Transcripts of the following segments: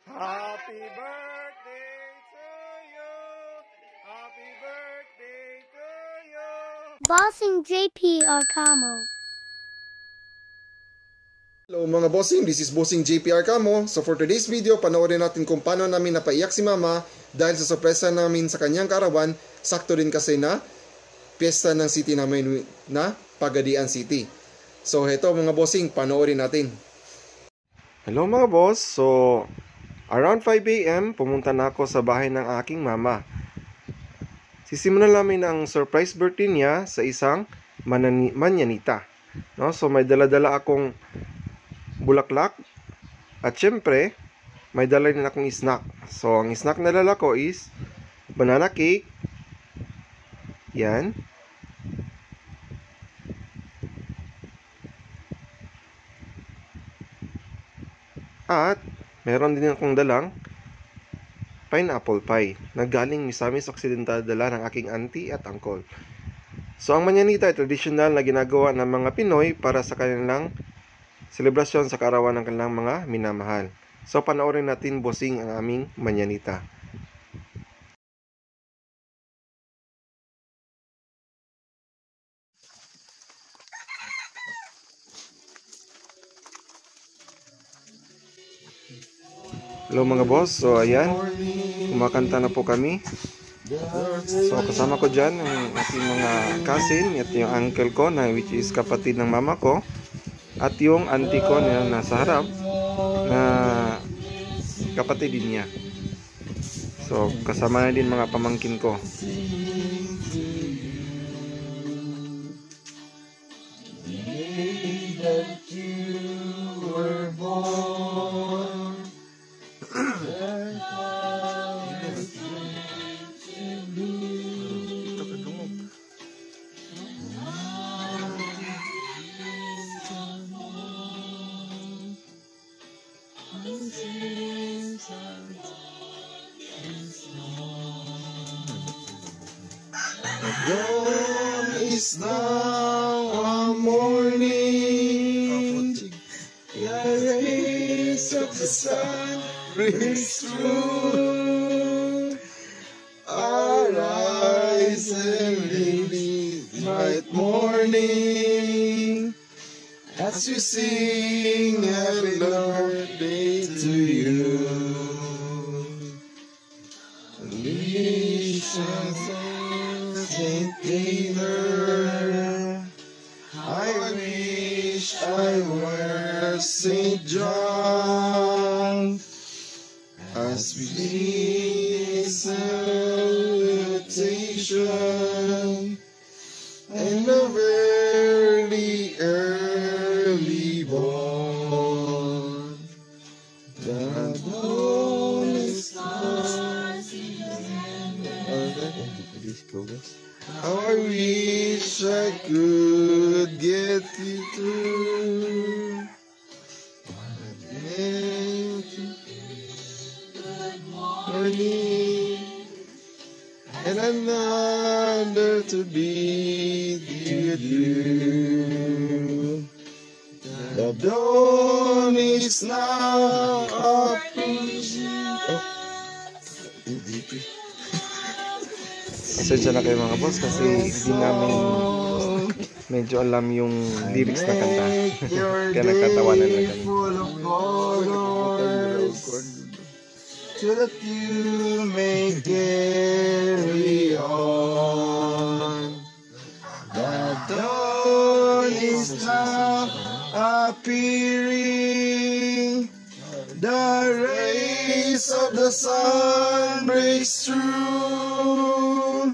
Happy birthday to you. Happy birthday to you. Bossing JP Arcamo. Hello mga bossing, this is Bossing JP Arcamo. So for today's video, panoorin natin kung paano namin napaiyak si mama dahil sa sorpresa namin sa kanyang karawan. Sakto din kasi na piyesta ng city namin na Pagadian City. So heto mga bossing, panoorin natin. Hello mga boss, so around 5 AM, pumunta na ako sa bahay ng aking mama. Sisimulan namin ang surprise birthday niya sa isang manyanita. No? So may dala-dala akong bulaklak at syempre may dala din akong snack. So ang snack na dala ko is banana cake. Yan. At meron din akong dalang pineapple pie na galing Misamis Occidental, dala ng aking auntie at uncle. So ang manyanita ay tradisyonal na ginagawa ng mga Pinoy para sa kanilang selebrasyon sa kaarawan ng kanilang mga minamahal. So panoorin natin bossing ang aming manyanita. Hello mga boss, so ayan, kumakanta na po kami. So kasama ko dyan ang ating mga cousin at yung uncle ko na which is kapatid ng mama ko, at yung auntie ko na nasa harap na kapatid din niya. So kasama na din mga pamangkin ko. The dawn is now a morning. The rays of the sun breaks through. Arise early, bright morning, as we sing happy birthday to you. Saint Peter, I wish I were Saint John, as we sing salutation in the very early morn. The dawn is how I wish I could get you through. Good morning, and another to be with you. The dawn is now approaching. Pasensya na kayo mga boss kasi hindi namin medyo alam yung lyrics na kanta. Kaya nagtatawanan na kami. So that you may carry on. The dawn is now appearing. The rays of the sun breaks through.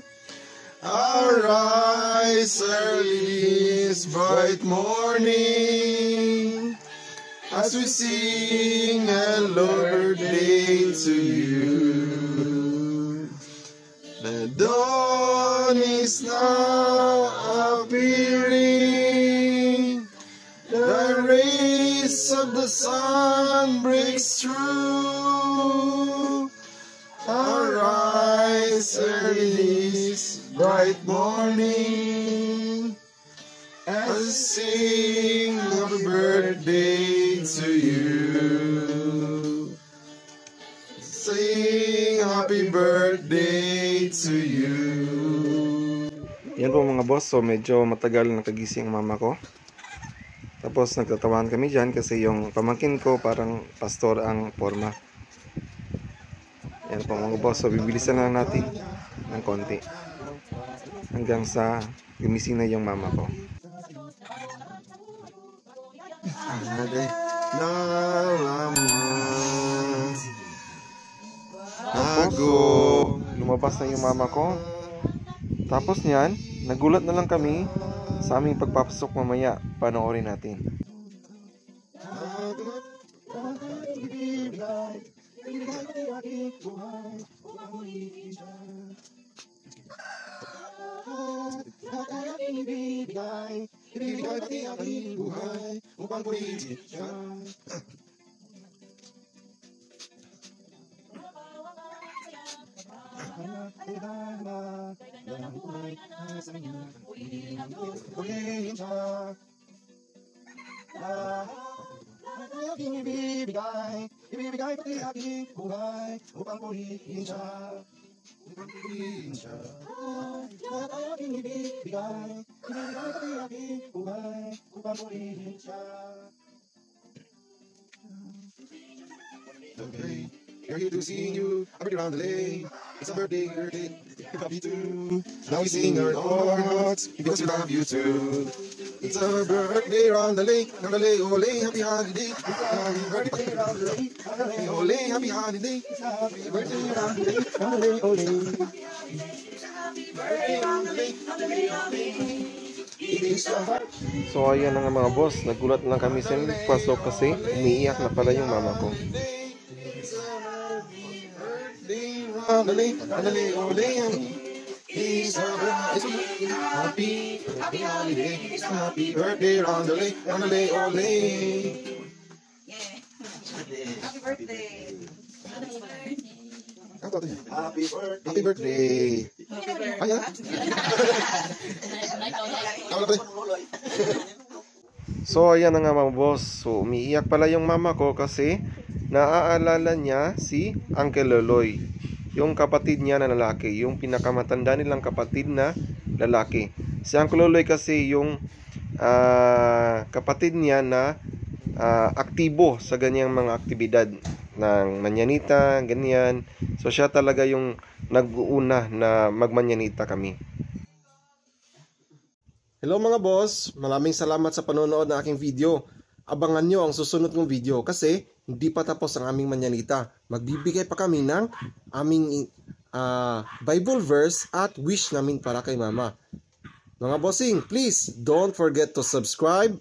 Arise early this bright morning, as we sing hello birthday to you. The dawn is now appearing. The rays of the sun breaks through. Arise early this bright morning, as we sing happy birthday to you. Happy birthday to you. Yan po mga boss, so medyo matagal nakagising ang mama ko. Tapos nagtatawanan kami dyan kasi yung pamangkin ko parang pastor ang forma. Yan po mga boss, so bibilisan lang natin ng konti hanggang sa gumising na yung mama ko. Tapos lumabas na yung mama ko. Tapos niyan, nagulat na lang kami sa aming pagpapasok mamaya. Panoorin natin. Ibibigay pati aking buhay upang purihin siya. Lahat ay aking ibibigay pati aking buhay upang purihin siya. Okay, we're here to sing you a birthday round the lane. It's a birthday, happy too. Now we sing our hearts because we love you too. It's a birthday round the lane, ole, happy holiday. It's a birthday round the lane, ole, happy holiday. It's a happy birthday round the lane, ole. Happy birthday round the lane, ole. So ayan na nga mga boss, nagulat lang kami sa pasok kasi umiiyak na pala yung mama ko. It's a happy holiday. It's a happy birthday round the lake, ole. Yeah. Happy birthday. Happy birthday. Ayan. So ayan na nga mga boss, so umiiyak pala yung mama ko kasi naaalala niya si Uncle Loloy, yung kapatid niya na lalaki, yung pinakamatanda nilang kapatid na lalaki. Si Uncle Loloy kasi yung kapatid niya na aktibo sa ganyang mga aktibidad ng manyanita, ganyan. So siya talaga yung nag-uuna na magmanyanita kami. Hello mga boss, maraming salamat sa panonood ng aking video. Abangan nyo ang susunod kong video kasi hindi pa tapos ang aming manyanita. Magbibigay pa kami ng aming Bible verse at wish namin para kay mama. Mga bossing, please don't forget to subscribe,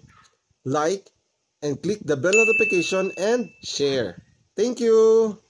like, and click the bell notification and share. Thank you!